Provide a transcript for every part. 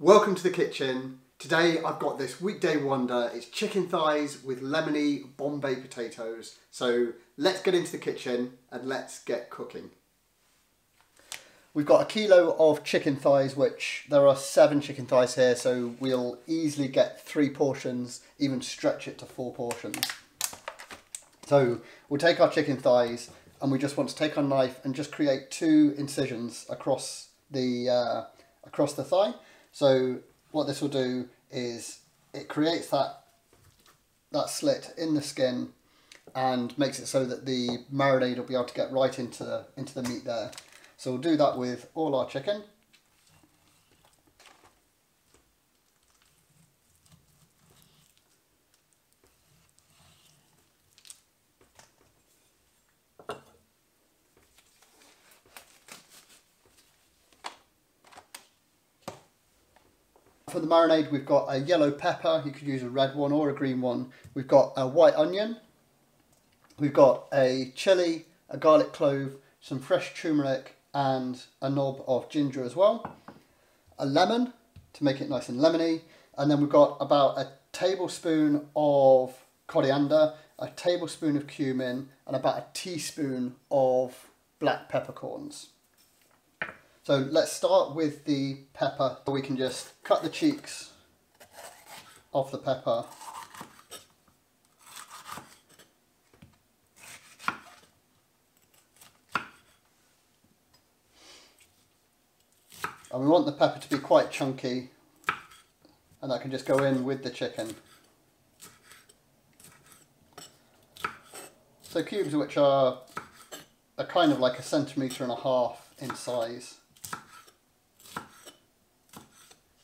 Welcome to the kitchen. Today I've got this weekday wonder. It's chicken thighs with Lemony Bombay potatoes. So let's get into the kitchen and let's get cooking. We've got a kilo of chicken thighs, which there are 7 chicken thighs here, so we'll easily get 3 portions, even stretch it to 4 portions. So we'll take our chicken thighs and we just want to take our knife and just create 2 incisions across the thigh. So what this will do is it creates that slit in the skin and makes it so that the marinade will be able to get right into the meat there. So we'll do that with all our chicken. For the marinade, we've got a yellow pepper. You could use a red one or a green one. We've got a white onion. We've got a chilli, a garlic clove, some fresh turmeric, and a knob of ginger as well. A lemon to make it nice and lemony. And then we've got about a tablespoon of coriander, a tablespoon of cumin, and about a teaspoon of black peppercorns. So let's start with the pepper. We can just cut the cheeks off the pepper. And we want the pepper to be quite chunky, and that can just go in with the chicken. So cubes which are kind of like 1.5 centimeters in size.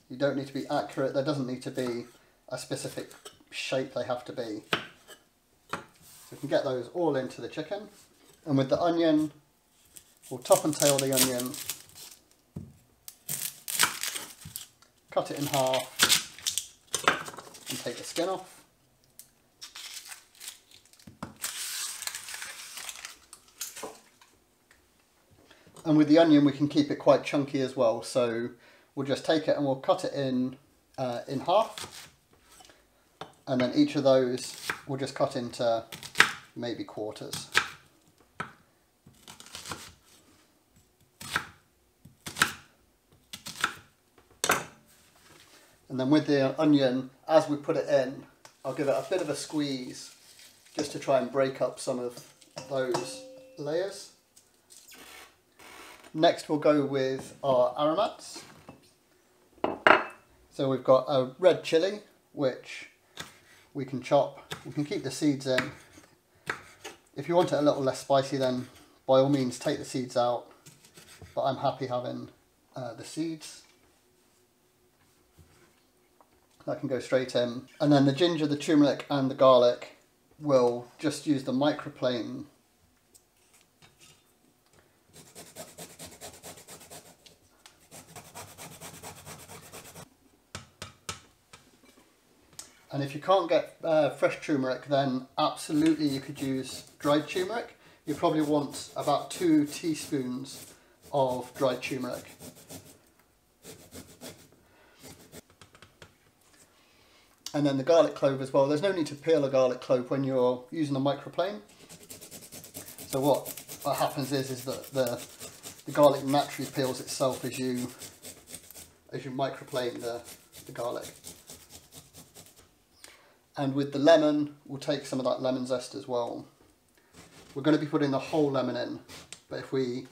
You don't need to be accurate, there doesn't need to be a specific shape they have to be. So we can get those all into the chicken. And with the onion, we'll top and tail the onion, cut it in half and take the skin off. And with the onion we can keep it quite chunky as well, so we'll just take it and we'll cut it in half, and then each of those we'll just cut into maybe quarters. And then with the onion, as we put it in, I'll give it a bit of a squeeze just to try and break up some of those layers. Next we'll go with our aromats. So we've got a red chilli, which we can chop. We can keep the seeds in. If you want it a little less spicy, then by all means take the seeds out, but I'm happy having the seeds. That can go straight in. And then the ginger, the turmeric and the garlic, we'll just use the microplane . And if you can't get fresh turmeric, then absolutely you could use dried turmeric. You probably want about 2 teaspoons of dried turmeric. And then the garlic clove as well. There's no need to peel a garlic clove when you're using a microplane. So what happens is that the garlic naturally peels itself as you microplane the garlic. And with the lemon, we'll take some of that lemon zest as well. We're going to be putting the whole lemon in, but if we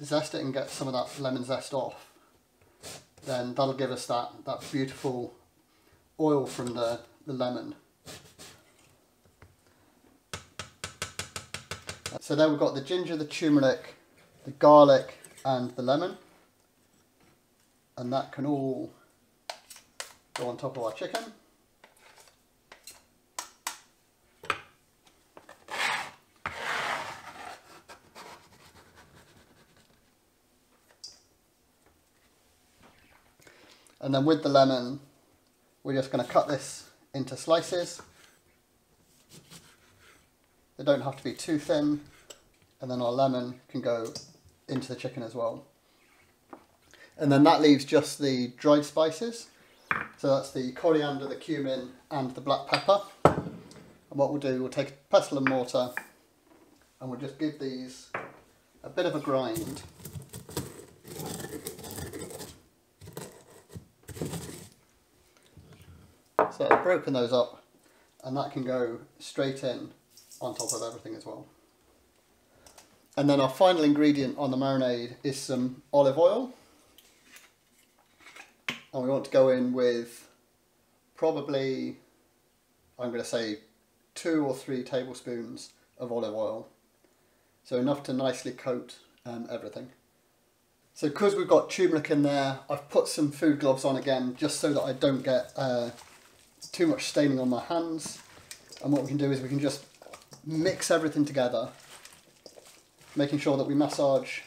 zest it and get some of that lemon zest off, then that'll give us that beautiful oil from the lemon. So there we've got the ginger, the turmeric, the garlic and the lemon, and that can all go on top of our chicken. And then with the lemon, we're just going to cut this into slices. They don't have to be too thin, and then our lemon can go into the chicken as well. And then that leaves just the dried spices. So that's the coriander, the cumin and the black pepper. And what we'll do, we'll take a pestle and mortar and we'll just give these a bit of a grind. So I've broken those up and that can go straight in on top of everything as well. And then our final ingredient on the marinade is some olive oil. And we want to go in with probably, I'm going to say 2 or 3 tablespoons of olive oil. So enough to nicely coat everything. So because we've got turmeric in there, I've put some food gloves on again just so that I don't get too much staining on my hands. And what we can do is we can just mix everything together, making sure that we massage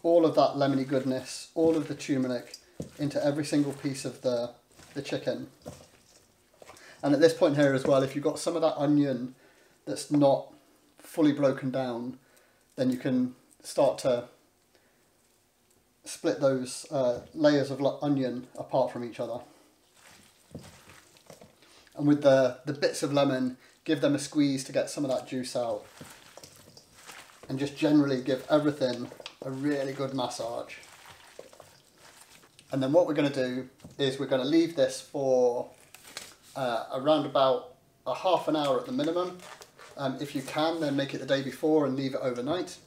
all of that lemony goodness, all of the turmeric into every single piece of the chicken. And at this point here as well, if you've got some of that onion that's not fully broken down, then you can start to split those layers of onion apart from each other. And with the bits of lemon, give them a squeeze to get some of that juice out. And just generally give everything a really good massage. And then what we're going to do is we're going to leave this for around about a half an hour at the minimum. If you can, then make it the day before and leave it overnight.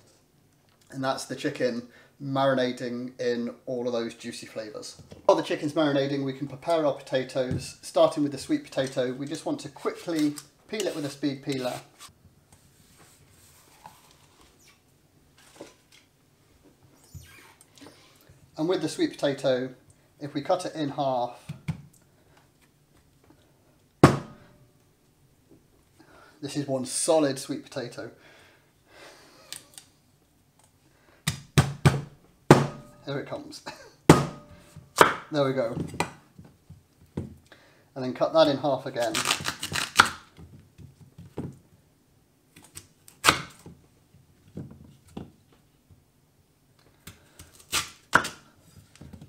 And that's the chicken marinating in all of those juicy flavours. While the chicken's marinating, we can prepare our potatoes. Starting with the sweet potato, we just want to quickly peel it with a speed peeler. And with the sweet potato, if we cut it in half, this is one solid sweet potato. Here it comes. There we go. And then cut that in half again.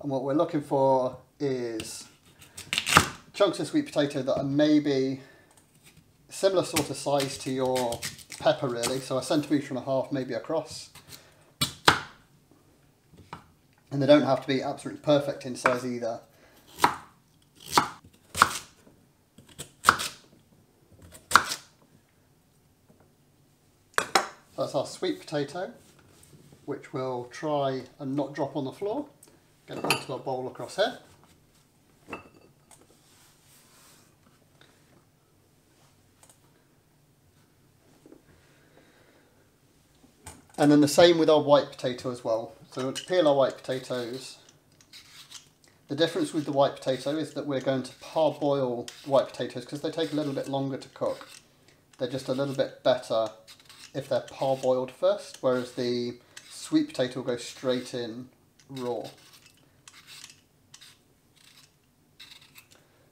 And what we're looking for is chunks of sweet potato that are maybe similar sort of size to your pepper really, so 1.5 cm maybe across. And they don't have to be absolutely perfect in size either. So that's our sweet potato, which we'll try and not drop on the floor. Get it into a bowl across here. And then the same with our white potato as well. So to peel our white potatoes, the difference with the white potato is that we're going to parboil the white potatoes because they take a little bit longer to cook. They're just a little bit better if they're parboiled first, whereas the sweet potato will go straight in raw.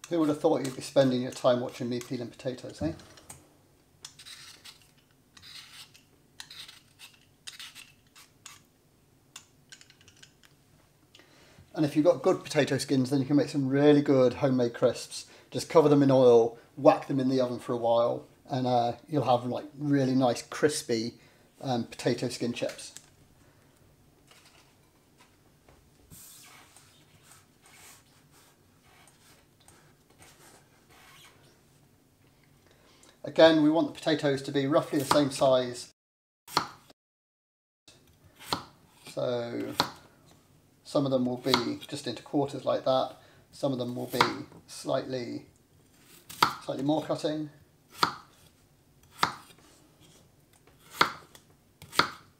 Who would have thought you'd be spending your time watching me peeling potatoes, eh? And if you've got good potato skins, then you can make some really good homemade crisps. Just cover them in oil, whack them in the oven for a while, and you'll have like really nice crispy potato skin chips. Again, we want the potatoes to be roughly the same size. So some of them will be just into quarters like that. Some of them will be slightly more cutting.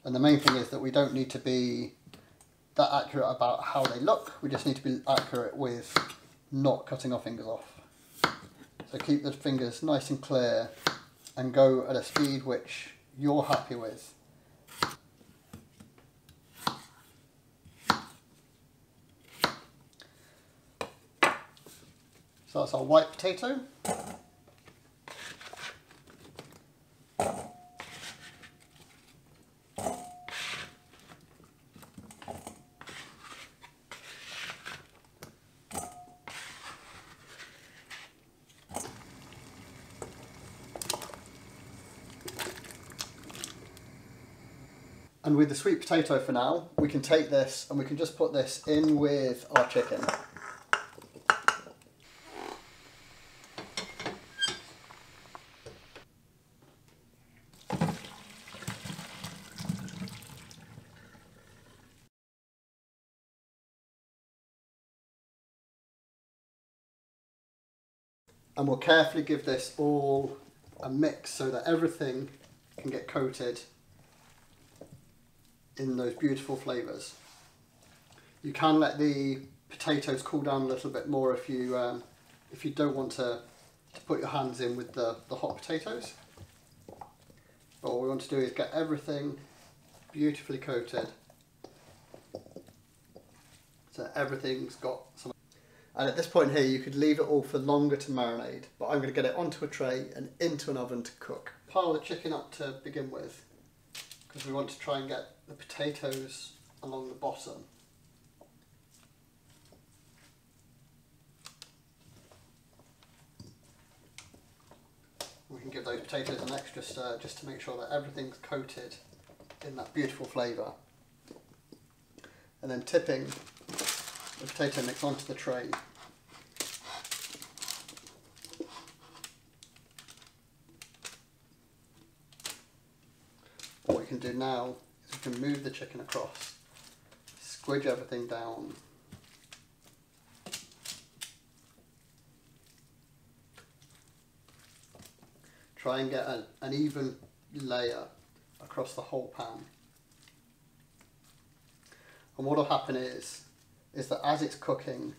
And the main thing is that we don't need to be that accurate about how they look. We just need to be accurate with not cutting our fingers off. So keep the fingers nice and clear and go at a speed which you're happy with. So that's our white potato. And with the sweet potato for now, we can take this and we can just put this in with our chicken. And we'll carefully give this all a mix so that everything can get coated in those beautiful flavours. You can let the potatoes cool down a little bit more if you don't want to put your hands in with the hot potatoes. But what we want to do is get everything beautifully coated so everything's got some. And at this point here you could leave it all for longer to marinate, but I'm going to get it onto a tray and into an oven to cook. Pile the chicken up to begin with, because we want to try and get the potatoes along the bottom. We can give those potatoes an extra stir just to make sure that everything's coated in that beautiful flavour. And then tipping the potato mix onto the tray. What we can do now is we can move the chicken across, squidge everything down, try and get an even layer across the whole pan. And what will happen is that as it's cooking,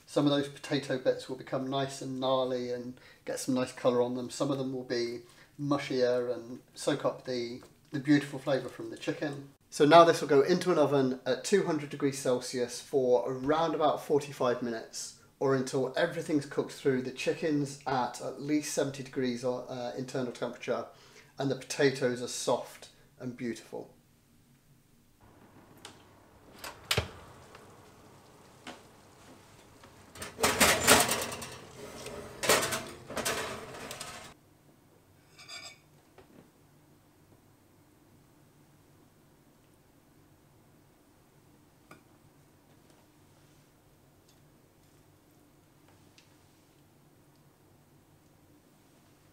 some of those potato bits will become nice and gnarly and get some nice colour on them. Some of them will be mushier and soak up the beautiful flavour from the chicken. So now this will go into an oven at 200 degrees Celsius for around about 45 minutes, or until everything's cooked through. The chicken's at least 70 degrees internal temperature and the potatoes are soft and beautiful.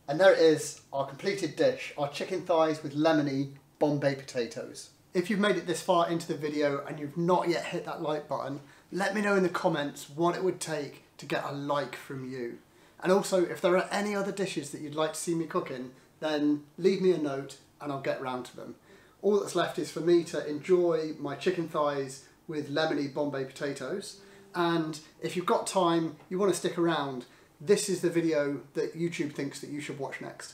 And there it is, our completed dish, our chicken thighs with Lemony Bombay potatoes. If you've made it this far into the video and you've not yet hit that like button, let me know in the comments what it would take to get a like from you. And also, if there are any other dishes that you'd like to see me cooking, then leave me a note and I'll get round to them. All that's left is for me to enjoy my chicken thighs with Lemony Bombay potatoes. And if you've got time, you want to stick around, this is the video that YouTube thinks that you should watch next.